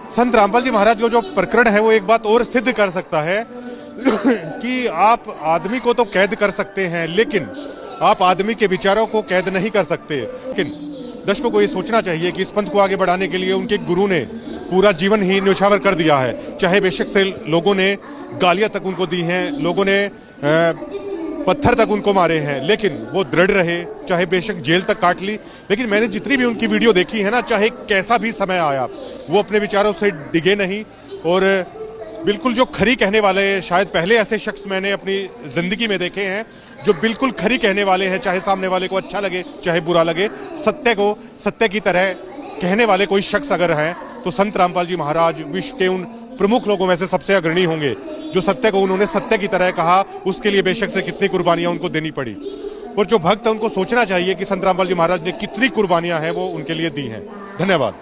संत रामपाल जी महाराज का जो प्रकरण है वो एक बात और सिद्ध कर सकता है कि आप आदमी को तो कैद कर सकते हैं, लेकिन आप आदमी के विचारों को कैद नहीं कर सकते। लेकिन दर्शकों को ये सोचना चाहिए कि इस पंथ को आगे बढ़ाने के लिए उनके गुरु ने पूरा जीवन ही न्यौछावर कर दिया है। चाहे बेशक से लोगों ने गालियां तक उनको दी हैं, लोगों ने पत्थर तक उनको मारे हैं, लेकिन वो दृढ़ रहे, चाहे बेशक जेल तक काट ली। लेकिन मैंने जितनी भी उनकी वीडियो देखी है ना, चाहे कैसा भी समय आया, वो अपने विचारों से डिगे नहीं। और बिल्कुल जो खरी कहने वाले, शायद पहले ऐसे शख्स मैंने अपनी जिंदगी में देखे हैं जो बिल्कुल खरी कहने वाले हैं, चाहे सामने वाले को अच्छा लगे चाहे बुरा लगे, सत्य को सत्य की तरह कहने वाले कोई शख्स अगर हैं तो संत रामपाल जी महाराज विश्व के उन प्रमुख लोगों में से सबसे अग्रणी होंगे। जो सत्य को उन्होंने सत्य की तरह कहा, उसके लिए बेशक से कितनी कुर्बानियां उनको देनी पड़ी। और जो भक्त है उनको सोचना चाहिए कि संत रामपाल जी महाराज ने कितनी कुर्बानियां हैं वो उनके लिए दी हैं। धन्यवाद।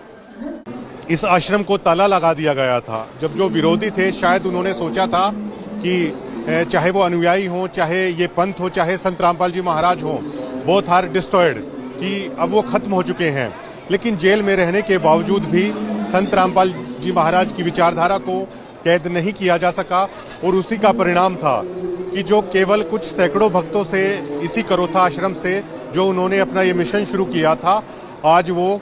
इस आश्रम को ताला लगा दिया गया था। जब जो विरोधी थे, शायद उन्होंने सोचा था कि चाहे वो अनुयायी हो, चाहे ये पंथ हो, चाहे संत रामपाल जी महाराज हो, बोथ आर डिस्ट्रॉयड, कि अब वो खत्म हो चुके हैं। लेकिन जेल में रहने के बावजूद भी संत रामपाल जी महाराज की विचारधारा को कैद नहीं किया जा सका। और उसी का परिणाम था कि जो केवल कुछ सैकड़ों भक्तों से, इसी करोथा आश्रम से जो उन्होंने अपना ये मिशन शुरू किया था, आज वो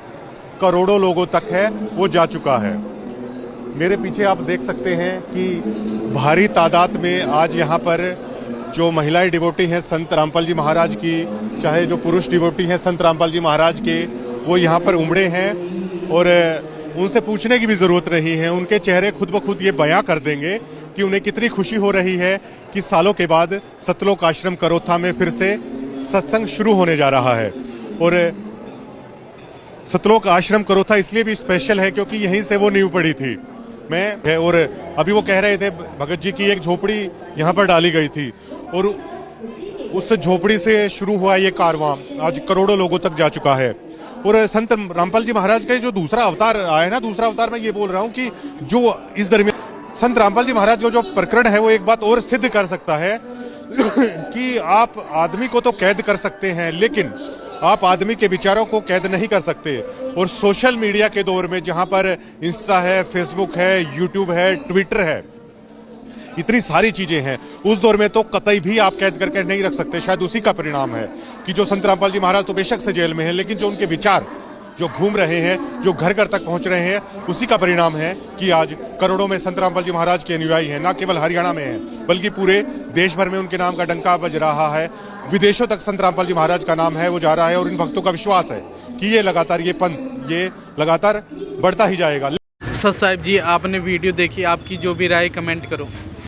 करोड़ों लोगों तक है, वो जा चुका है। मेरे पीछे आप देख सकते हैं कि भारी तादाद में आज यहाँ पर जो महिलाएं डिवोटी हैं संत रामपाल जी महाराज की, चाहे जो पुरुष डिवोटी हैं संत रामपाल जी महाराज के, वो यहाँ पर उमड़े हैं। और उनसे पूछने की भी ज़रूरत नहीं है, उनके चेहरे खुद ब खुद ये बयां कर देंगे कि उन्हें कितनी खुशी हो रही है कि सालों के बाद सतलोक आश्रम करोथा में फिर से सत्संग शुरू होने जा रहा है। और सतलोक आश्रम करोथा इसलिए भी स्पेशल है क्योंकि यहीं से वो नींव पड़ी थी। और अभी वो कह रहे थे भगत जी की एक झोपड़ी यहाँ पर डाली गई थी और उस झोपड़ी से शुरू हुआ ये कारवां आज करोड़ों लोगों तक जा चुका है। और संत रामपाल जी महाराज का जो दूसरा अवतार आया है ना, दूसरा अवतार मैं ये बोल रहा हूँ कि जो इस दरमियान संत रामपाल जी महाराज का जो प्रकरण है वो एक बात और सिद्ध कर सकता है कि आप आदमी को तो कैद कर सकते हैं, लेकिन आप आदमी के विचारों को कैद नहीं कर सकते। और सोशल मीडिया के दौर में जहां पर इंस्टा है, फेसबुक है, यूट्यूब है, ट्विटर है, इतनी सारी चीजें हैं, उस दौर में तो कतई भी आप कैद करके नहीं रख सकते। शायद उसी का परिणाम है कि जो संत रामपाल जी महाराज तो बेशक से जेल में हैं, लेकिन जो उनके विचार जो घूम रहे हैं, जो घर घर तक पहुंच रहे हैं, उसी का परिणाम है कि आज करोड़ों में संत रामपाल जी महाराज के अनुयायी हैं। ना केवल हरियाणा में हैं, बल्कि पूरे देश भर में उनके नाम का डंका बज रहा है। विदेशों तक संत रामपाल जी महाराज का नाम है, वो जा रहा है। और इन भक्तों का विश्वास है कि ये लगातार, ये पंथ ये लगातार बढ़ता ही जाएगा। सर साहिब जी, आपने वीडियो देखी, आपकी जो भी राय कमेंट करो।